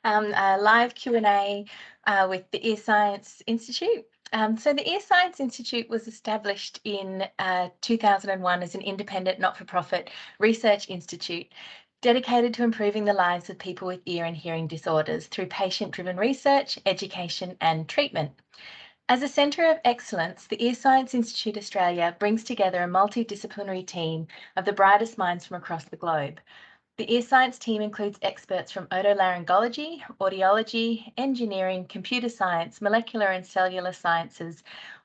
a live Q&A with the Ear Science Institute. So the Ear Science Institute was established in 2001 as an independent, not-for-profit research institute dedicated to improving the lives of people with ear and hearing disorders through patient-driven research, education and treatment. As a centre of excellence, the Ear Science Institute Australia brings together a multidisciplinary team of the brightest minds from across the globe. The Ear Science team includes experts from otolaryngology, audiology, engineering, computer science, molecular and cellular sciences,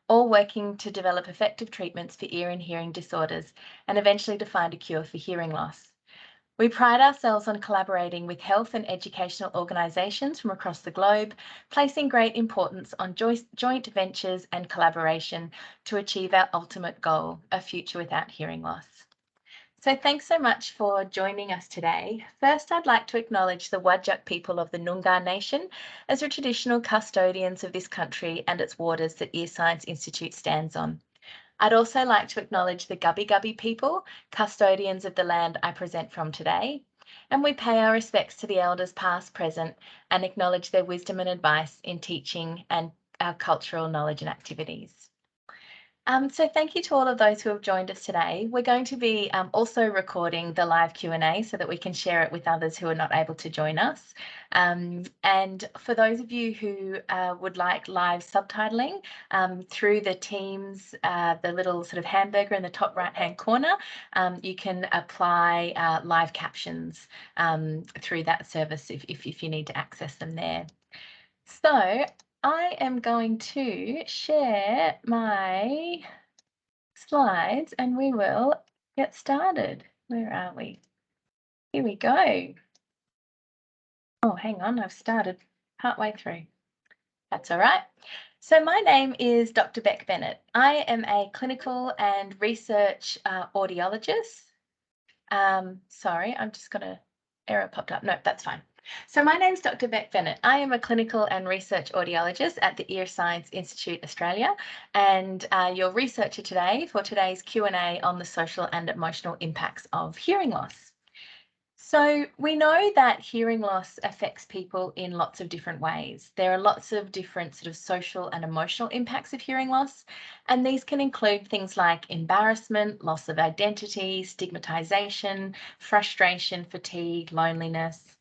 all working to develop effective treatments for ear and hearing disorders and eventually to find a cure for hearing loss. We pride ourselves on collaborating with health and educational organisations from across the globe, placing great importance on joint ventures and collaboration to achieve our ultimate goal, a future without hearing loss. So thanks so much for joining us today. First, I'd like to acknowledge the Whadjuk people of the Noongar Nation as the traditional custodians of this country and its waters that Ear Science Institute stands on. I'd also like to acknowledge the Gubbi Gubbi people, custodians of the land I present from today, and we pay our respects to the elders past, present, and acknowledge their wisdom and advice in teaching and our cultural knowledge and activities. So thank you to all of those who have joined us today. We're going to be also recording the live Q&A so that we can share it with others who are not able to join us. And for those of you who would like live subtitling through the Teams, the little sort of hamburger in the top right-hand corner, you can apply live captions through that service if you need to access them there. So I am going to share my slides and we will get started. Where are we? Here we go. Oh, hang on, I've started partway through. That's all right. So my name is Dr. Bec Bennett. I am a clinical and research audiologist. Sorry, I'm just going to, error popped up. No, that's fine. So my name is Dr. Bec Bennett. I am a clinical and research audiologist at the Ear Science Institute Australia and your researcher today for today's Q&A on the social and emotional impacts of hearing loss. So we know that hearing loss affects people in lots of different ways. There are lots of different sort of social and emotional impacts of hearing loss, and these can include things like embarrassment, loss of identity, stigmatization, frustration, fatigue, loneliness.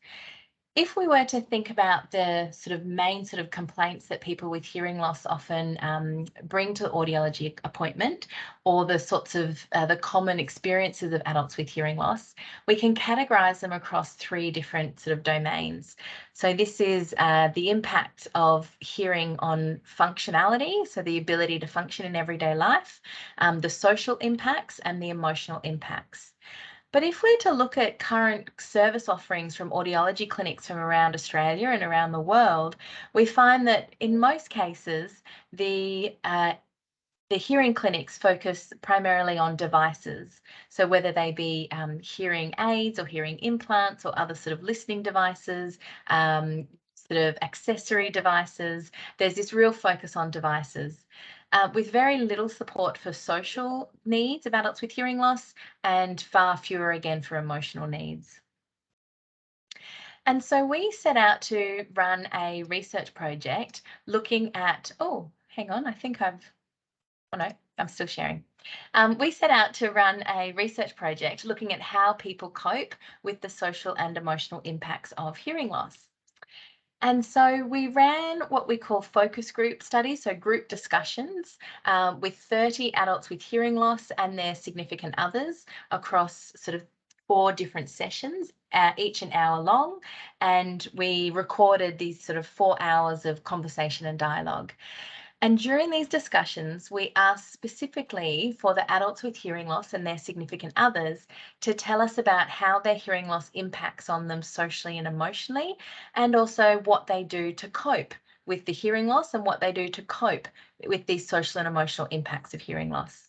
If we were to think about the sort of main sort of complaints that people with hearing loss often bring to the audiology appointment, or the sorts of the common experiences of adults with hearing loss, we can categorise them across three different sort of domains. So this is the impact of hearing on functionality, so the ability to function in everyday life, the social impacts and the emotional impacts. But if we're to look at current service offerings from audiology clinics from around Australia and around the world, we find that in most cases, the hearing clinics focus primarily on devices. So whether they be hearing aids or hearing implants or other sort of listening devices, sort of accessory devices, there's this real focus on devices. With very little support for social needs of adults with hearing loss and far fewer again for emotional needs. And so we set out to run a research project looking at, oh, hang on, I think oh no, I'm still sharing. We set out to run a research project looking at how people cope with the social and emotional impacts of hearing loss. And so we ran what we call focus group studies, so group discussions with 30 adults with hearing loss and their significant others across sort of 4 different sessions, each an hour long. And we recorded these sort of 4 hours of conversation and dialogue. And during these discussions, we asked specifically for the adults with hearing loss and their significant others to tell us about how their hearing loss impacts on them socially and emotionally, and also what they do to cope with the hearing loss and what they do to cope with these social and emotional impacts of hearing loss.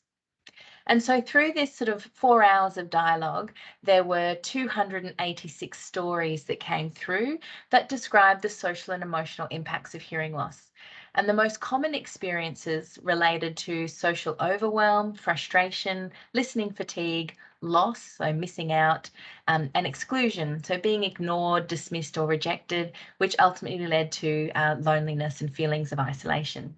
And so through this sort of 4 hours of dialogue, there were 286 stories that came through that described the social and emotional impacts of hearing loss. And the most common experiences related to social overwhelm, frustration, listening fatigue, loss, so missing out, and exclusion, so being ignored, dismissed, or rejected, which ultimately led to loneliness and feelings of isolation.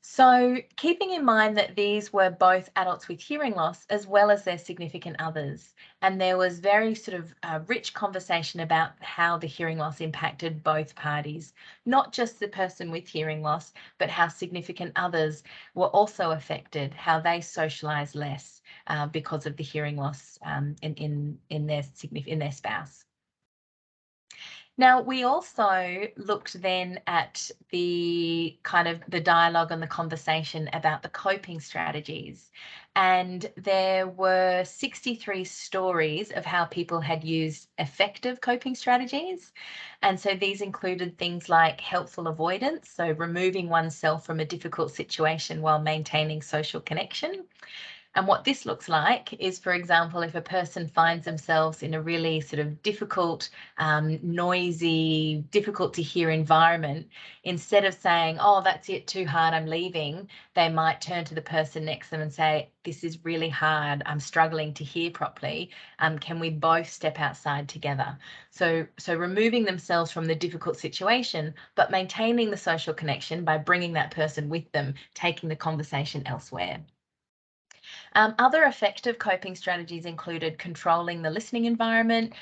So keeping in mind that these were both adults with hearing loss as well as their significant others, and there was very sort of rich conversation about how the hearing loss impacted both parties, not just the person with hearing loss, but how significant others were also affected, how they socialise less because of the hearing loss in their spouse. Now, we also looked then at the kind of the dialogue and the conversation about the coping strategies. And there were 63 stories of how people had used effective coping strategies. And so these included things like helpful avoidance, so removing oneself from a difficult situation while maintaining social connection. And what this looks like is, for example, if a person finds themselves in a really sort of difficult, noisy, difficult to hear environment, instead of saying, oh, that's it, too hard, I'm leaving, they might turn to the person next to them and say, this is really hard, I'm struggling to hear properly. Can we both step outside together? So removing themselves from the difficult situation, but maintaining the social connection by bringing that person with them, taking the conversation elsewhere. Other effective coping strategies included controlling the listening environment,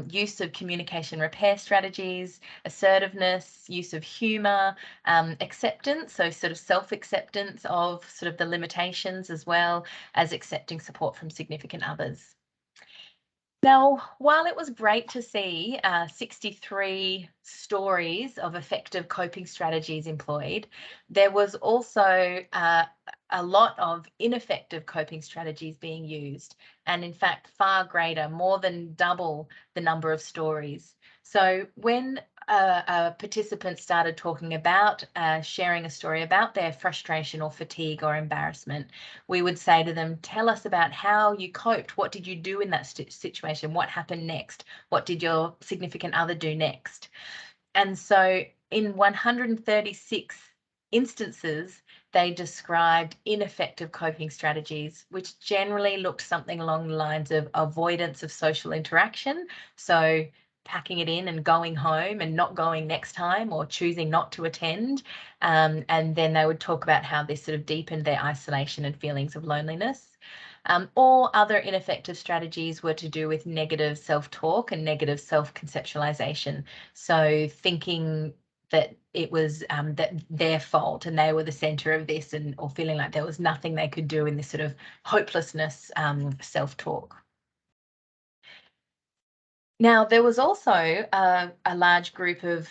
use of communication repair strategies, assertiveness, use of humour, acceptance, so sort of self-acceptance of sort of the limitations, as well as accepting support from significant others. Now, while it was great to see 63 stories of effective coping strategies employed, there was also a lot of ineffective coping strategies being used, and in fact, far greater, more than double the number of stories. So when a participant started talking about sharing a story about their frustration or fatigue or embarrassment, we would say to them, tell us about how you coped. What did you do in that situation? What happened next? What did your significant other do next? And so in 136 instances, they described ineffective coping strategies, which generally looked something along the lines of avoidance of social interaction. So packing it in and going home and not going next time, or choosing not to attend. And then they would talk about how this sort of deepened their isolation and feelings of loneliness. Or other ineffective strategies were to do with negative self-talk and negative self-conceptualization. So thinking that it was that their fault and they were the center of this, or feeling like there was nothing they could do in this sort of hopelessness self-talk. Now, there was also a large group of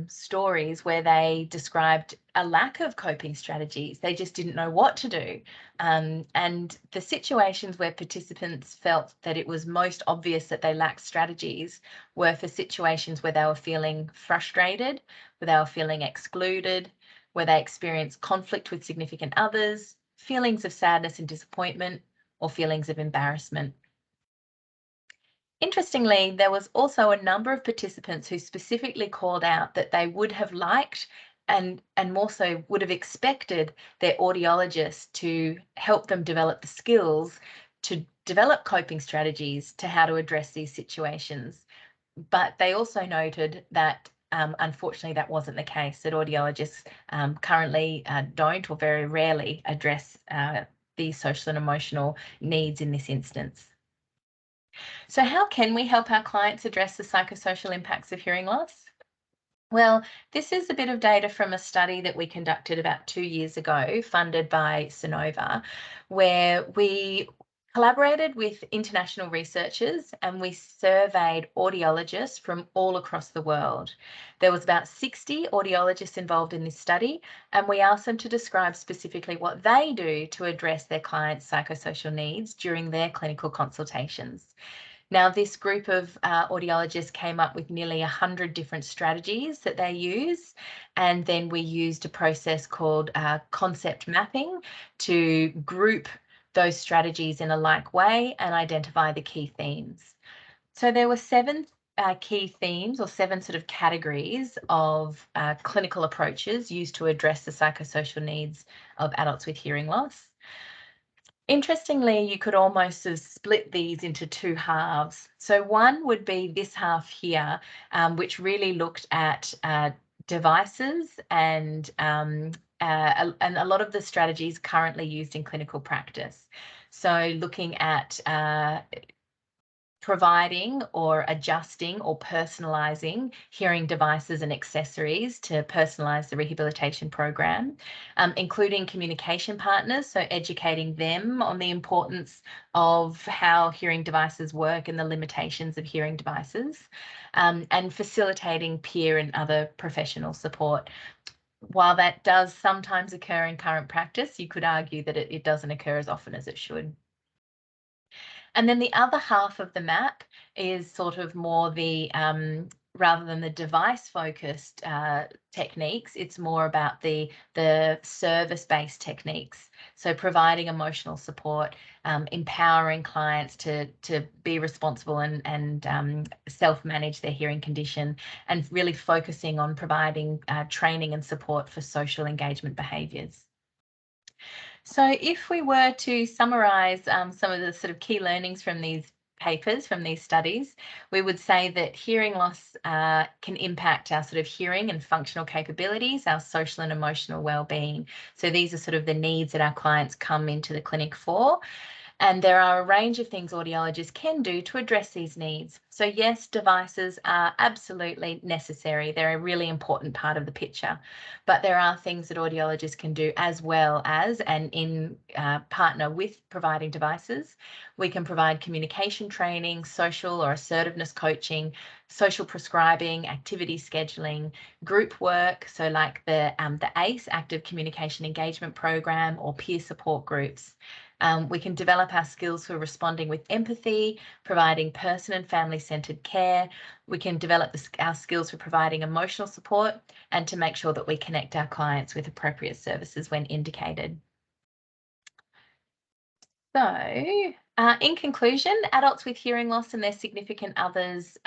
stories where they described a lack of coping strategies. They just didn't know what to do. And the situations where participants felt that it was most obvious that they lacked strategies were for situations where they were feeling frustrated, where they were feeling excluded, where they experienced conflict with significant others, feelings of sadness and disappointment, or feelings of embarrassment. Interestingly, there was also a number of participants who specifically called out that they would have liked and more so would have expected their audiologist to help them develop the skills to develop coping strategies to how to address these situations. But they also noted that unfortunately that wasn't the case, that audiologists currently don't, or very rarely address these social and emotional needs in this instance. So how can we help our clients address the psychosocial impacts of hearing loss? Well, this is a bit of data from a study that we conducted about 2 years ago, funded by Sonova, where we collaborated with international researchers and we surveyed audiologists from all across the world. There was about 60 audiologists involved in this study, and we asked them to describe specifically what they do to address their clients' psychosocial needs during their clinical consultations. Now, this group of audiologists came up with nearly 100 different strategies that they use, and then we used a process called concept mapping to group those strategies in a like way and identify the key themes. So there were 7 key themes, or 7 sort of categories of clinical approaches used to address the psychosocial needs of adults with hearing loss. Interestingly, you could almost sort of split these into two halves. So one would be this half here, which really looked at devices and a lot of the strategies currently used in clinical practice. So looking at providing or adjusting or personalising hearing devices and accessories to personalise the rehabilitation program, including communication partners, so educating them on the importance of how hearing devices work and the limitations of hearing devices, and facilitating peer and other professional support. While that does sometimes occur in current practice, you could argue that it doesn't occur as often as it should. And then the other half of the map is sort of more the, rather than the device focused techniques, it's more about the service-based techniques. So providing emotional support, empowering clients to be responsible and self-manage their hearing condition, and really focusing on providing training and support for social engagement behaviours. So if we were to summarise some of the sort of key learnings from these papers, from these studies, we would say that hearing loss can impact our sort of hearing and functional capabilities, our social and emotional well-being. So these are sort of the needs that our clients come into the clinic for. And there are a range of things audiologists can do to address these needs. So yes, devices are absolutely necessary. They're a really important part of the picture, but there are things that audiologists can do as well as, and in partner with providing devices. We can provide communication training, social or assertiveness coaching, social prescribing, activity scheduling, group work, so like the ACE, Active Communication Engagement Program, or peer support groups. We can develop our skills for responding with empathy, providing person and family-centred care. We can develop our skills for providing emotional support, and to make sure that we connect our clients with appropriate services when indicated. So, in conclusion, adults with hearing loss and their significant others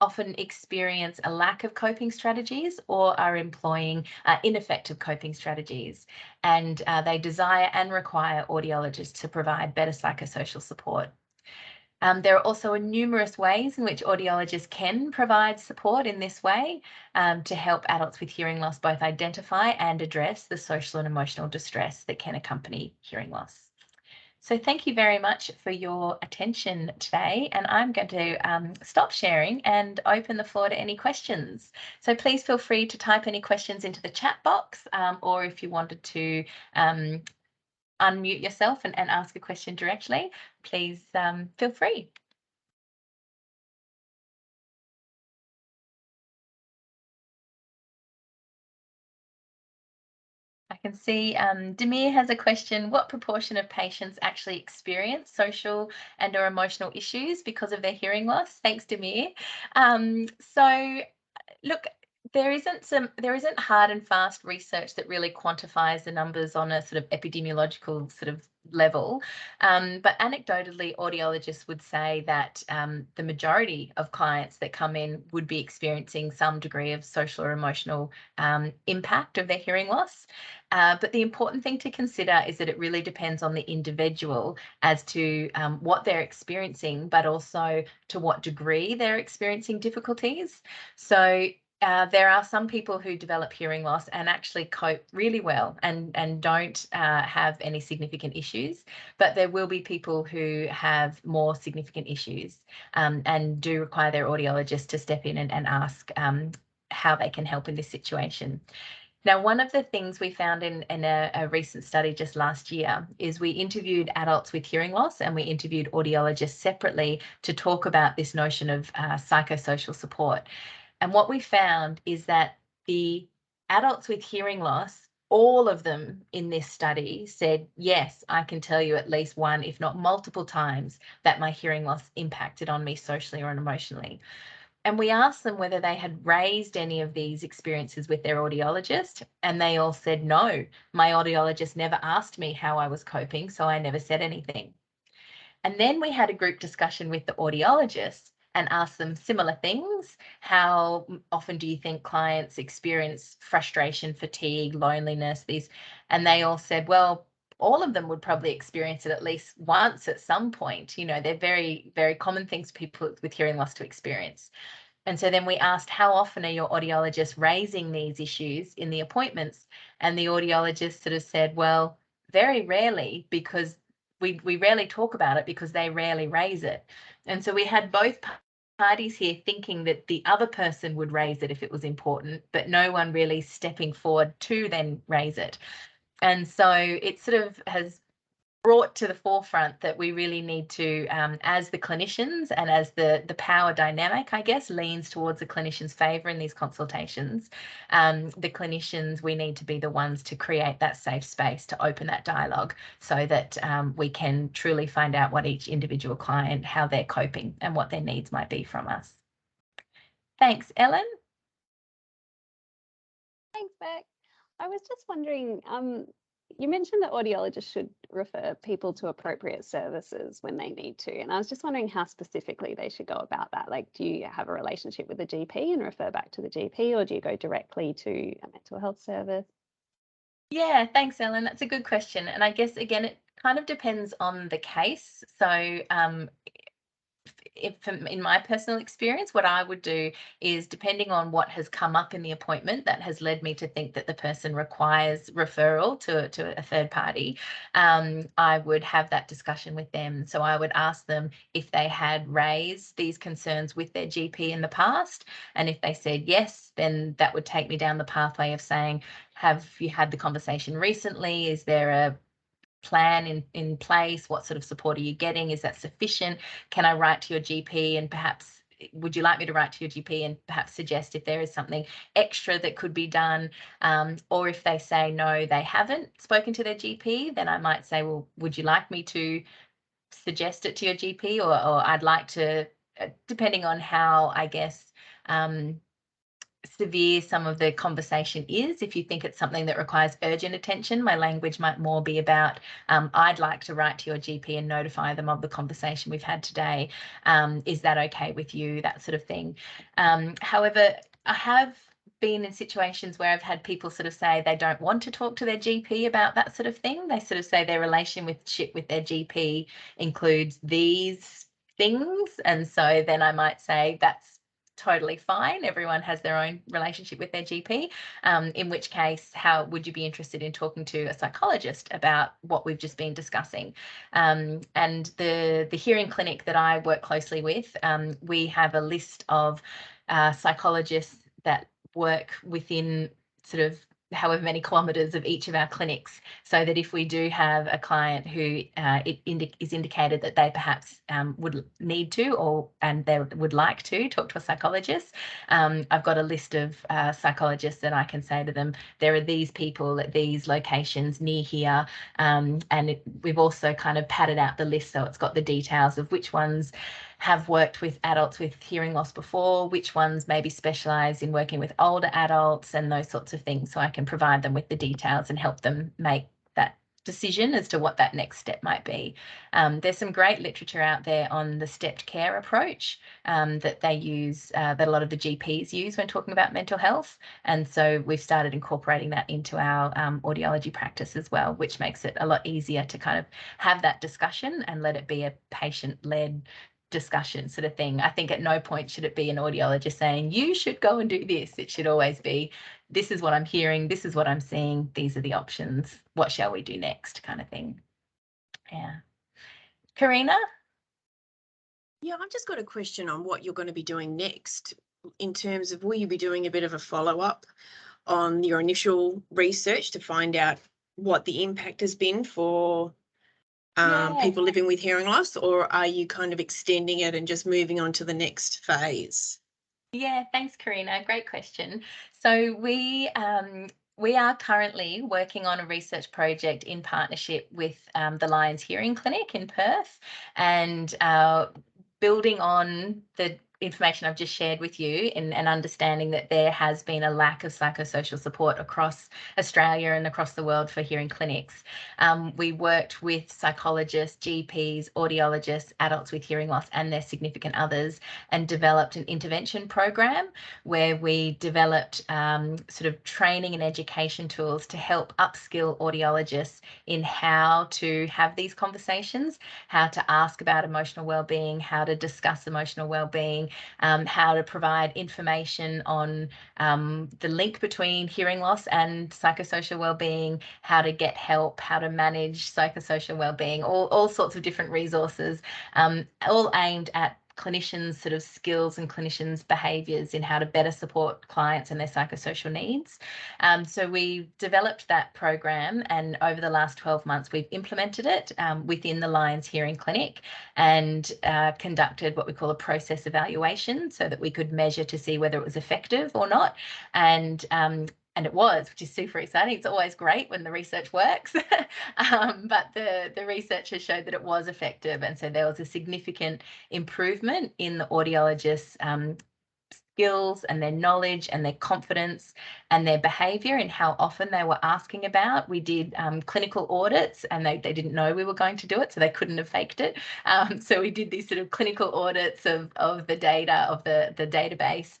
often experience a lack of coping strategies or are employing ineffective coping strategies, and they desire and require audiologists to provide better psychosocial support. There are also numerous ways in which audiologists can provide support in this way to help adults with hearing loss both identify and address the social and emotional distress that can accompany hearing loss. So thank you very much for your attention today, and I'm going to stop sharing and open the floor to any questions. So please feel free to type any questions into the chat box, or if you wanted to unmute yourself and ask a question directly, please feel free. I can see Demir has a question. What proportion of patients actually experience social and or emotional issues because of their hearing loss? Thanks, Demir. So look, there isn't hard and fast research that really quantifies the numbers on a sort of epidemiological sort of level. But anecdotally, audiologists would say that the majority of clients that come in would be experiencing some degree of social or emotional impact of their hearing loss. But the important thing to consider is that it really depends on the individual as to what they're experiencing, but also to what degree they're experiencing difficulties. So there are some people who develop hearing loss and actually cope really well and don't have any significant issues, but there will be people who have more significant issues and do require their audiologist to step in and ask how they can help in this situation. Now, one of the things we found in a recent study just last year is we interviewed adults with hearing loss and we interviewed audiologists separately to talk about this notion of psychosocial support. And what we found is that the adults with hearing loss, all of them in this study said, yes, I can tell you at least one, if not multiple times, that my hearing loss impacted on me socially or emotionally. And we asked them whether they had raised any of these experiences with their audiologist, and they all said, no, my audiologist never asked me how I was coping, so I never said anything. And then we had a group discussion with the audiologist and asked them similar things. How often do you think clients experience frustration, fatigue, loneliness, these? And they all said, well, all of them would probably experience it at least once at some point. You know, they're very, very common things for people with hearing loss to experience. And so then we asked, how often are your audiologists raising these issues in the appointments? And the audiologist sort of said, well, very rarely, because we rarely talk about it because they rarely raise it. And so we had both parties here thinking that the other person would raise it if it was important, but no one really stepping forward to then raise it. And so it sort of has brought to the forefront that we really need to, as the clinicians and as the power dynamic, I guess, leans towards the clinician's favour in these consultations, the clinicians, we need to be the ones to create that safe space to open that dialogue so that we can truly find out what each individual client, how they're coping and what their needs might be from us. Thanks, Ellen. Thanks, Bec. I was just wondering, you mentioned that audiologists should refer people to appropriate services when they need to, and I was just wondering how specifically they should go about that. Like, do you have a relationship with the GP and refer back to the GP, or do you go directly to a mental health service? Yeah, thanks, Ellen. That's a good question. And I guess, again, it kind of depends on the case. So in my personal experience, what I would do is, depending on what has come up in the appointment that has led me to think that the person requires referral to a third party, I would have that discussion with them. So I would ask them if they had raised these concerns with their GP in the past. And if they said yes, then that would take me down the pathway of saying, have you had the conversation recently? Is there a plan in place? What sort of support are you getting? Is that sufficient? Can I write to your GP, and perhaps would you like me to write to your GP and perhaps suggest if there is something extra that could be done? Or if they say no, they haven't spoken to their GP, then I might say, well, would you like me to suggest it to your GP? Or I'd like to, depending on how, I guess, severe some of the conversation is. If you think it's something that requires urgent attention, my language might more be about, I'd like to write to your GP and notify them of the conversation we've had today. Is that okay with you? That sort of thing. However, I have been in situations where I've had people sort of say they don't want to talk to their GP about that sort of thing. They sort of say their relationship with their GP includes these things. And so then I might say that's totally fine. Everyone has their own relationship with their GP, in which case, how would you be interested in talking to a psychologist about what we've just been discussing? And the hearing clinic that I work closely with, we have a list of psychologists that work within sort of however many kilometres of each of our clinics, so that if we do have a client who is indicated that they perhaps would need to, and they would like to talk to a psychologist, I've got a list of psychologists that I can say to them, there are these people at these locations near here, and we've also kind of padded out the list so it's got the details of which ones have worked with adults with hearing loss before, which ones maybe specialise in working with older adults and those sorts of things, so I can provide them with the details and help them make that decision as to what that next step might be. There's some great literature out there on the stepped care approach that they use, that a lot of the GPs use when talking about mental health. And so we've started incorporating that into our audiology practice as well, which makes it a lot easier to kind of have that discussion and let it be a patient-led discussion sort of thing. I think at no point should it be an audiologist saying, you should go and do this. It should always be, this is what I'm hearing, this is what I'm seeing, these are the options, what shall we do next, kind of thing. Yeah. Karina? Yeah, I've just got a question on what you're going to be doing next, in terms of, will you be doing a bit of a follow-up on your initial research to find out what the impact has been for people living with hearing loss, or are you kind of extending it and just moving on to the next phase? Yeah, thanks, Karina. Great question. So we are currently working on a research project in partnership with the Lions Hearing Clinic in Perth, and building on the information I've just shared with you and understanding that there has been a lack of psychosocial support across Australia and across the world for hearing clinics. We worked with psychologists, GPs, audiologists, adults with hearing loss and their significant others, and developed an intervention program where we developed sort of training and education tools to help upskill audiologists in how to have these conversations, how to ask about emotional well-being, how to discuss emotional well-being, how to provide information on the link between hearing loss and psychosocial well-being, how to get help, how to manage psychosocial well-being, all sorts of different resources, all aimed at clinicians' sort of skills and clinicians' behaviours in how to better support clients and their psychosocial needs. So we developed that program, and over the last 12 months we've implemented it within the Lions Hearing Clinic, and conducted what we call a process evaluation so that we could measure to see whether it was effective or not. And it was, which is super exciting. It's always great when the research works, but the research has showed that it was effective. And so there was a significant improvement in the audiologists' skills and their knowledge and their confidence and their behaviour and how often they were asking about. We did clinical audits, and they didn't know we were going to do it, so they couldn't have faked it. So we did these sort of clinical audits of the data, of the database,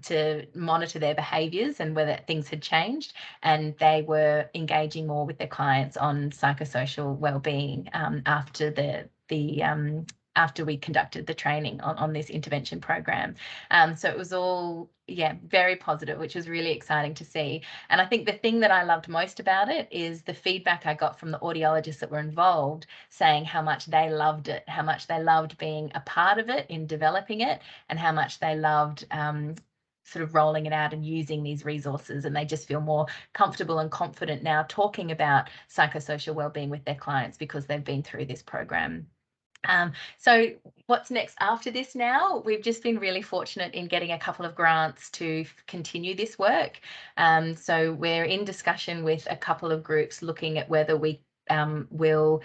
to monitor their behaviours and whether things had changed. And they were engaging more with their clients on psychosocial wellbeing after we conducted the training on this intervention program. So it was all, very positive, which was really exciting to see. And I think the thing that I loved most about it is the feedback I got from the audiologists that were involved, saying how much they loved it, how much they loved being a part of it in developing it, and how much they loved sort of rolling it out and using these resources. And they just feel more comfortable and confident now talking about psychosocial wellbeing with their clients because they've been through this program. So what's next after this now? We've just been really fortunate in getting a couple of grants to continue this work. So we're in discussion with a couple of groups looking at whether we will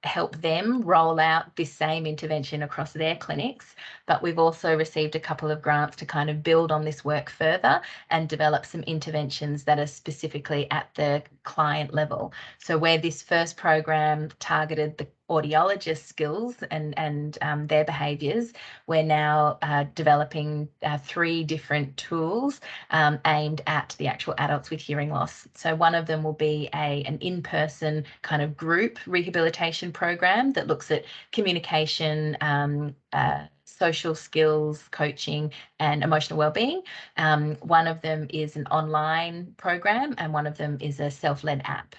help them roll out this same intervention across their clinics. But we've also received a couple of grants to kind of build on this work further and develop some interventions that are specifically at the client level. So where this first program targeted the audiologist skills and their behaviours, we're now developing 3 different tools aimed at the actual adults with hearing loss. So one of them will be an in-person kind of group rehabilitation program that looks at communication, social skills, coaching, and emotional wellbeing. One of them is an online program, and one of them is a self-led app.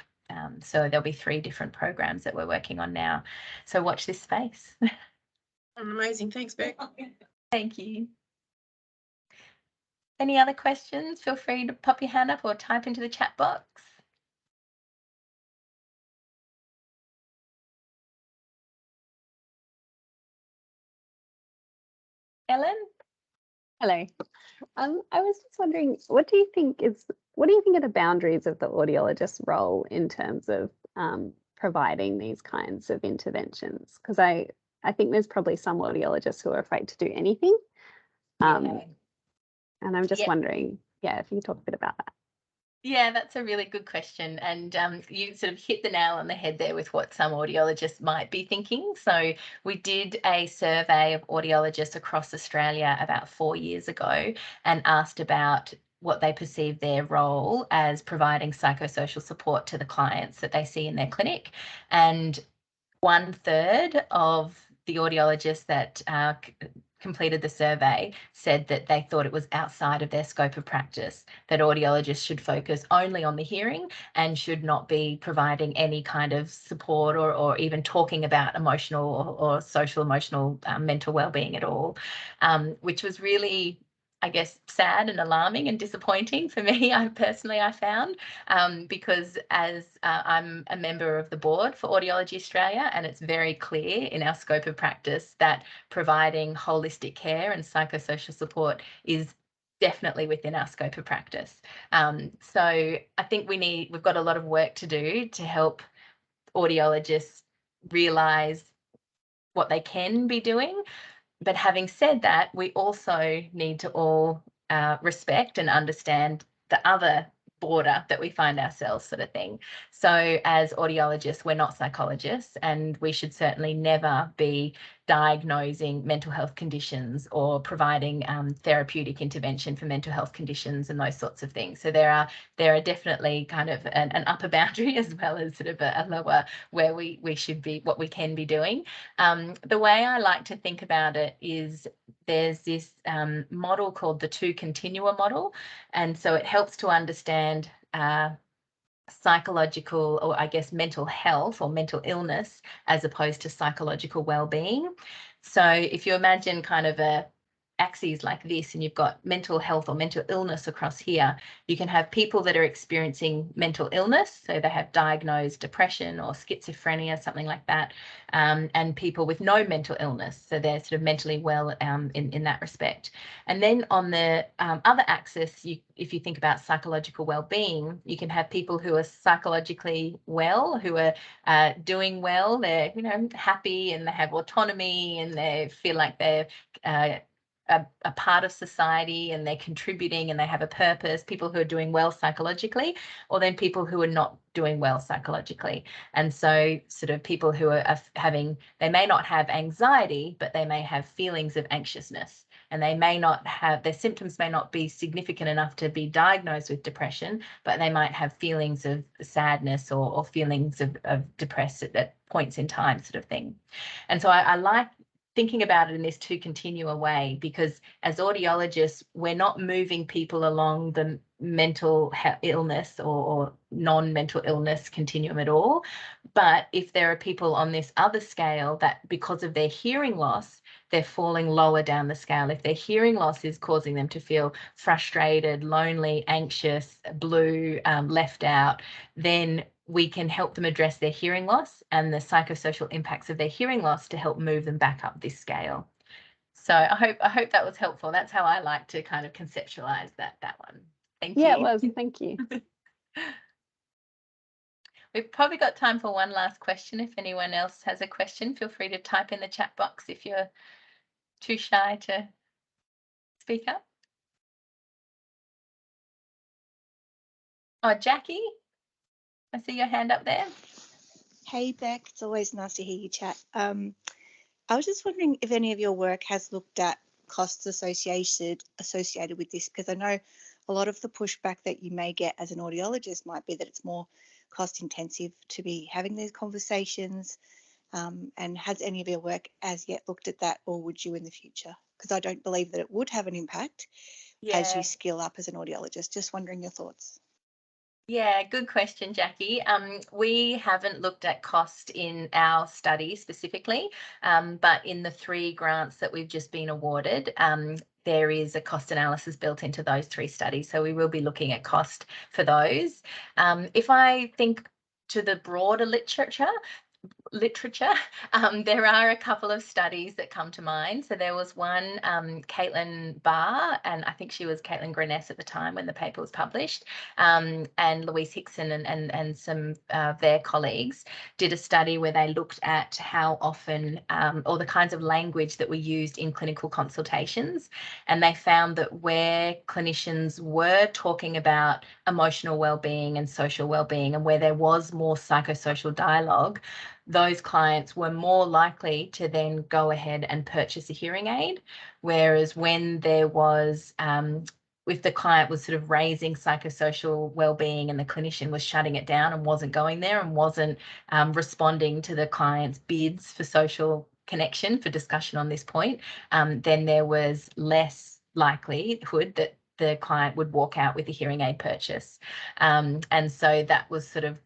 So there'll be 3 different programs that we're working on now. So watch this space. Amazing. Thanks, Bec. Thank you. Any other questions? Feel free to pop your hand up or type into the chat box. Ellen? Hello. I was just wondering, what do you think are the boundaries of the audiologist's role in terms of providing these kinds of interventions? Because I think there's probably some audiologists who are afraid to do anything. And I'm just wondering, if you could talk a bit about that. Yeah, that's a really good question. And you sort of hit the nail on the head there with what some audiologists might be thinking. So we did a survey of audiologists across Australia about 4 years ago and asked about what they perceive their role as providing psychosocial support to the clients that they see in their clinic. And 1/3 of the audiologists that completed the survey said that they thought it was outside of their scope of practice, that audiologists should focus only on the hearing and should not be providing any kind of support or even talking about emotional or social emotional mental wellbeing at all, which was really, I guess, sad and alarming and disappointing for me. I found, because as I'm a member of the board for Audiology Australia, and it's very clear in our scope of practice that providing holistic care and psychosocial support is definitely within our scope of practice. So I think we've got a lot of work to do to help audiologists realise what they can be doing, But having said that, we also need to all respect and understand the other border that we find ourselves, sort of thing. So as audiologists, we're not psychologists, and we should certainly never be diagnosing mental health conditions or providing therapeutic intervention for mental health conditions and those sorts of things. So there are definitely kind of an upper boundary as well as sort of a lower where we should be, what we can be doing. The way I like to think about it is there's this model called the Two Continuum Model, and so it helps to understand psychological, or I guess mental health or mental illness, as opposed to psychological well-being. So if you imagine kind of a axes like this, and you've got mental health or mental illness across here, you can have people that are experiencing mental illness, so they have diagnosed depression or schizophrenia, something like that, and people with no mental illness, so they're sort of mentally well in that respect. And then on the other axis, if you think about psychological well-being, you can have people who are psychologically well, who are doing well, they're happy, and they have autonomy, and they feel like they're a part of society, and they're contributing, and they have a purpose, people who are doing well psychologically, or then people who are not doing well psychologically. And so sort of people who are having, they may not have anxiety, but they may have feelings of anxiousness, and they may not have, their symptoms may not be significant enough to be diagnosed with depression, but they might have feelings of sadness or feelings of depressed at points in time, sort of thing. And so I like thinking about it in this two continua way, because as audiologists, we're not moving people along the mental illness or non-mental illness continuum at all. But if there are people on this other scale that because of their hearing loss, they're falling lower down the scale, if their hearing loss is causing them to feel frustrated, lonely, anxious, blue, left out, then we can help them address their hearing loss and the psychosocial impacts of their hearing loss to help move them back up this scale. So I hope that was helpful. That's how I like to kind of conceptualize that one. Thank you. Yeah, it was. Thank you. We've probably got time for one last question. If anyone else has a question, feel free to type in the chat box if you're too shy to speak up. Oh, Jackie, I see your hand up there. Hey Bec, it's always nice to hear you chat. I was just wondering if any of your work has looked at costs associated with this, because I know a lot of the pushback that you may get as an audiologist might be that it's more cost intensive to be having these conversations. And has any of your work as yet looked at that, or would you in the future? Because I don't believe that it would have an impact as you skill up as an audiologist. Just wondering your thoughts. Yeah, good question, Jackie. We haven't looked at cost in our study specifically, but in the 3 grants that we've just been awarded, there is a cost analysis built into those 3 studies. So we will be looking at cost for those. If I think to the broader literature, there are a couple of studies that come to mind. So there was one, Caitlin Barr, and I think she was Caitlin Greness at the time when the paper was published, and Louise Hickson and some of their colleagues did a study where they looked at how often or the kinds of language that were used in clinical consultations, and they found that where clinicians were talking about emotional well-being and social well-being, and where there was more psychosocial dialogue, those clients were more likely to then go ahead and purchase a hearing aid. Whereas when there was, if the client was sort of raising psychosocial well-being and the clinician was shutting it down and wasn't going there and wasn't responding to the client's bids for social connection, for discussion on this point, then there was less likelihood that the client would walk out with a hearing aid purchase. And so that was sort of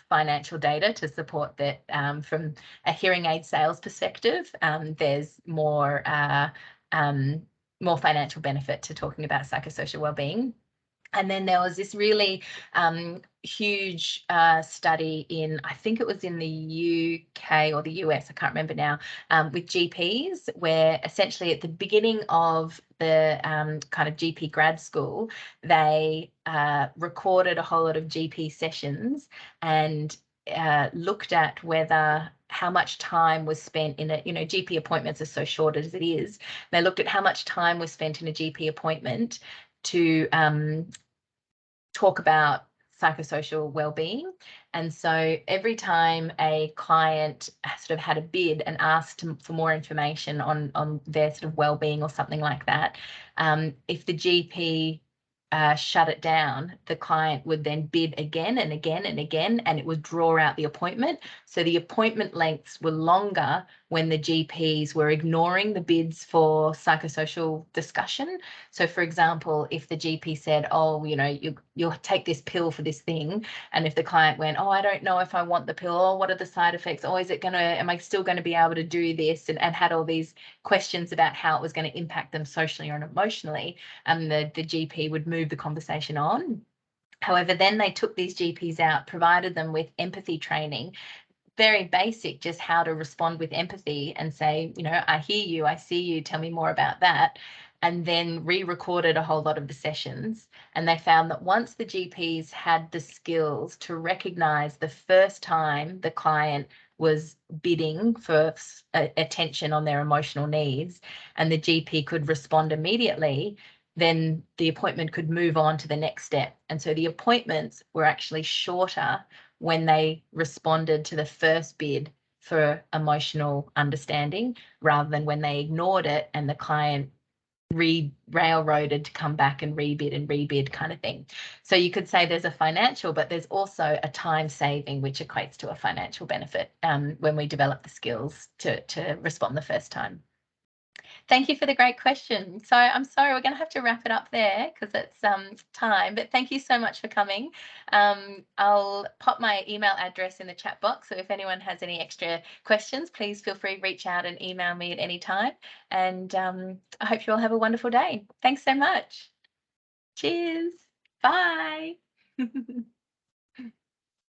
financial data to support that from a hearing aid sales perspective, there's more financial benefit to talking about psychosocial well-being. And then there was this really huge study in, I think it was in the UK or the US, I can't remember now, with GPs, where essentially at the beginning of the kind of GP grad school, they recorded a whole lot of GP sessions, and looked at whether how much time was spent in a, GP appointments are so short as it is. They looked at how much time was spent in a GP appointment to talk about psychosocial well-being. And so every time a client sort of had a bid and asked for more information on their sort of well-being or something like that, if the GP shut it down, the client would then bid again and again and again, and it would draw out the appointment. So the appointment lengths were longer when the GPs were ignoring the bids for psychosocial discussion. So for example, if the GP said, oh, you'll take this pill for this thing, and if the client went, oh, I don't know if I want the pill, oh, what are the side effects, oh, am I still going to be able to do this, and had all these questions about how it was going to impact them socially or emotionally, and the GP would move the conversation on. However, then they took these GPs out, provided them with empathy training, very basic, just how to respond with empathy and say, I hear you, I see you, tell me more about that. And then re-recorded a whole lot of the sessions. And they found that once the GPs had the skills to recognize the first time the client was bidding for attention on their emotional needs, and the GP could respond immediately, then the appointment could move on to the next step. And so the appointments were actually shorter when they responded to the first bid for emotional understanding, rather than when they ignored it and the client railroaded to come back and rebid kind of thing. So you could say there's a financial, but there's also a time saving, which equates to a financial benefit when we develop the skills to respond the first time. Thank you for the great question. So I'm sorry, we're going to have to wrap it up there because it's time, but thank you so much for coming. I'll pop my email address in the chat box, so if anyone has any extra questions, please feel free to reach out and email me at any time. And I hope you all have a wonderful day. Thanks so much. Cheers. Bye.